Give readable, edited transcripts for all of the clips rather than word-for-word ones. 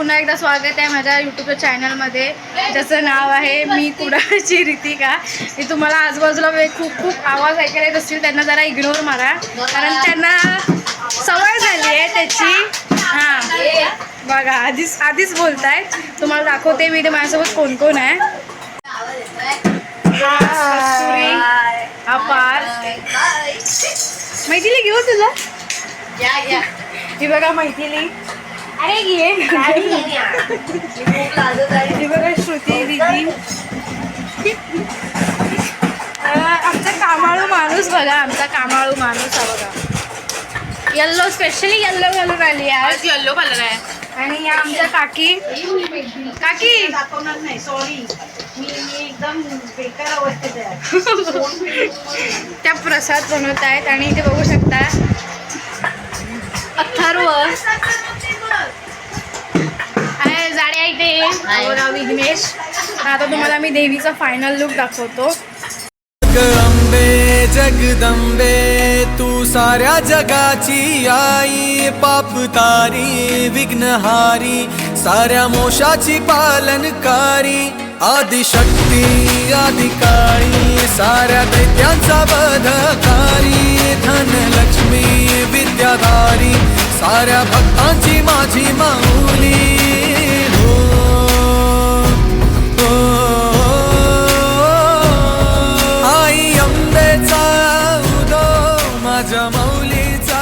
पुन्हा एकदा स्वागत आहे माझ्या यूट्यूबच्या चॅनलमध्ये, ज्याचं नाव आहे मी कुडाळची रितिका. मी तुम्हाला आजूबाजूला खूप आवाज ऐकायला येत असतील, त्यांना जरा इग्नोर मारा, कारण त्यांना सवय झाली आहे त्याची. हां बघा, आधीच बोलतायत. तुम्हाला दाखवते मी ते माझ्यासोबत कोण कोण आहे. अपार मैथिली घेऊ तुला. ही बघा मैथिली, अरे घे. ही बघा श्रुती दीदी. आमचा कामाळू माणूस बघा, आमचा कामाळू माणूस हा बघा. येल्लो, स्पेशली येल्लो घालून आली आज. येल्लो कलर आहे. आणि या आमच्या काकी दाखवणार नाही, सॉरी, मी एकदम बेकार अवस्थेत आहे. त्या प्रसाद बनवत आहेत. आणि इथे बघू शकता अथर्व आहे, जाड्या इथे विघ्नेश. आता तुम्हाला मी देवीचा फायनल लुक दाखवतो. अंबे जगदंबे तू साऱ्या जगाची आई, पाप तारी विघ्नहारी साऱ्या मोशाची पालनकारी, आदिशक्ती आदिकाळी साऱ्या दैत्यांचा वधकारी, धनलक्ष्मी विद्याधारी साऱ्या भक्तांची माझी माऊली. माझ्या माऊलीचा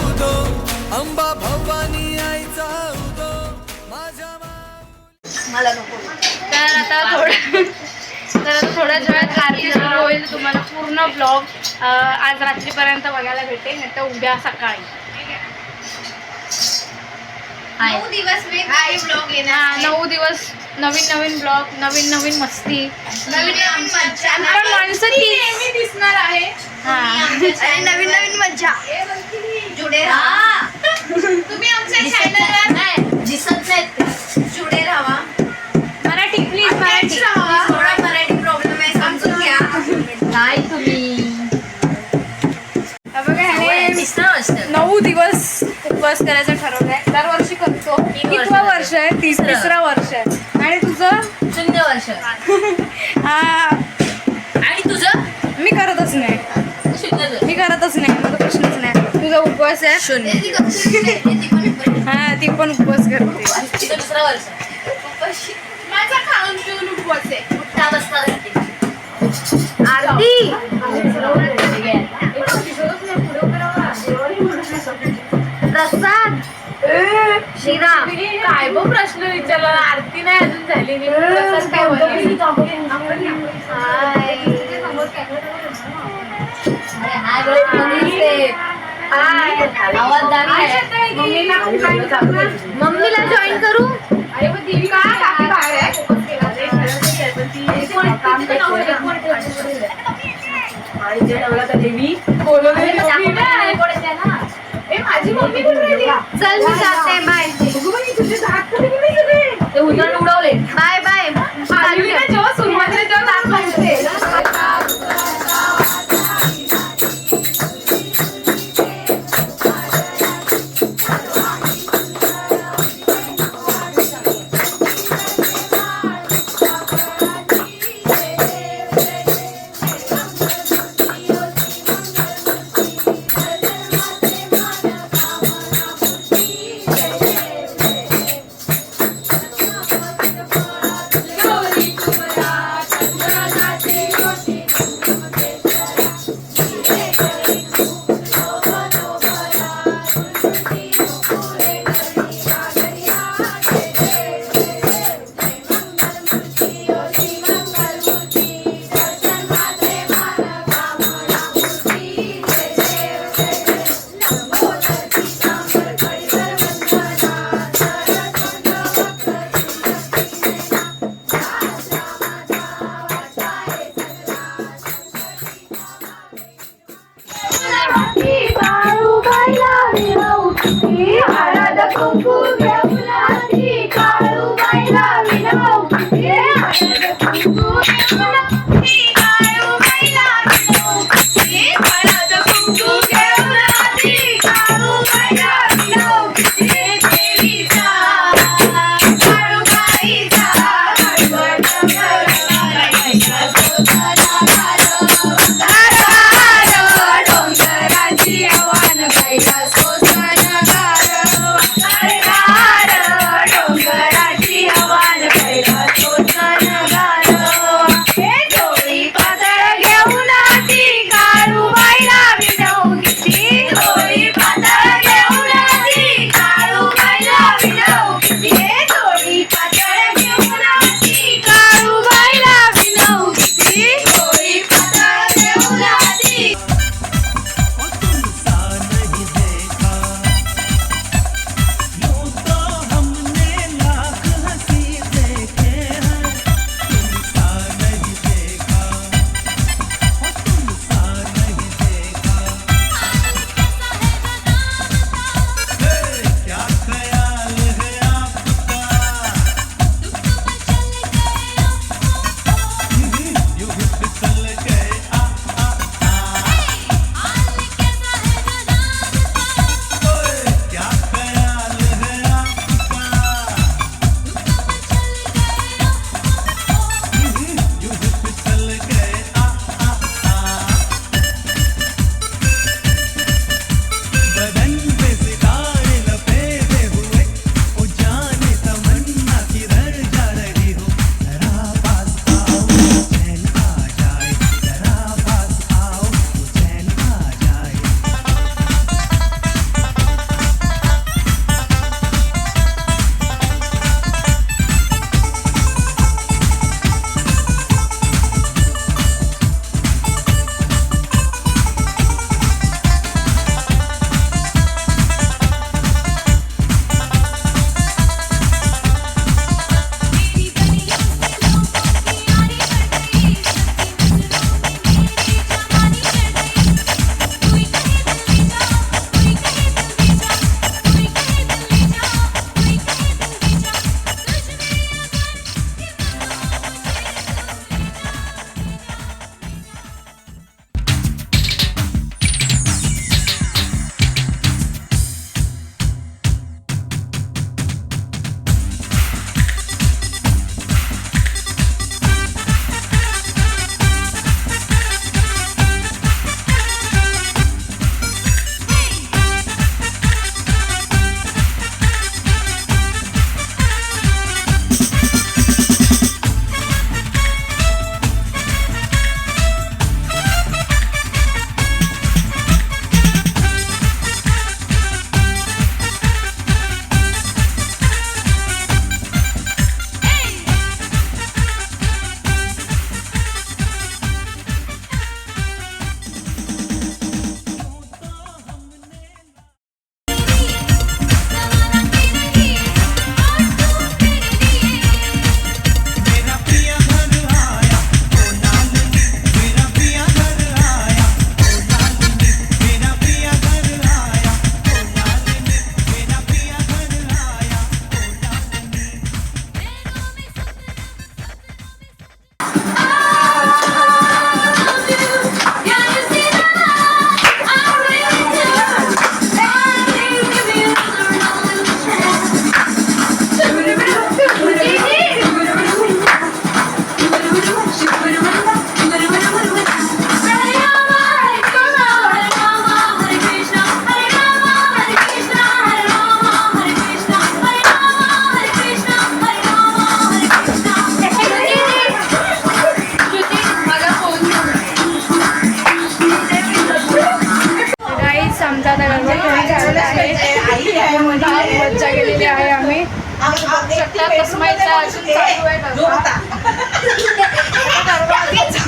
उदो, अंबा भवानी आईचा उदो, माझ्या मला नको. तर आता थोड्याच वेळात आरती सुरू होईल. तुम्हाला पूर्ण ब्लॉग आज रात्रीपर्यंत बघायला भेटेल, नाही तर उद्या सकाळी. 9 दिवस वेगवेगळे ब्लॉग येणार. 9 दिवस नवीन ब्लॉग, नवीन मस्ती, नवीन मज्जा. पण माणसं ती दिसणार आहे. आणि नवीन मज्जा. जुडे राहा. तुम्ही आमच्या चॅनलवर दिसत नाहीत, जुडे राहा. मराठी प्लीज, मराठी राहा. थोडा मराठी प्रॉब्लेम आहे, समजून घ्या. काय तुम्ही बघा, ह्याने 9 दिवस उपवास करायचं ठरवलंय. दरवर्षी करतो. कितवा वर्ष आहे? तिसरा वर्ष आहे. आणि तुझं 0 वर्ष. आणि तुझं? मी करतच नाही. माझा प्रश्नच नाही. तुझा उपवास आहे? 0. हा, ती पण उपवास करते. 2 वर्ष. माझा खाऊन पिऊन उपवास आहे. उठता बसता आरती प्रसाद शिरा. काय बघ प्रश्न विचारला. आरती नाही अजून झाली. मम्मीला जॉईन करू. अरे मग देवी काय काकी बाहेर आहे. देवी माझी मम्मी चल मी जाते. बाय. ते उन्हाळ्यात उडवले. Bye bye. जेव्हा सुरुवातीला जेव्हा दात लागते. आता कसमायचा अजून चालू आहे. आता गरबा अजून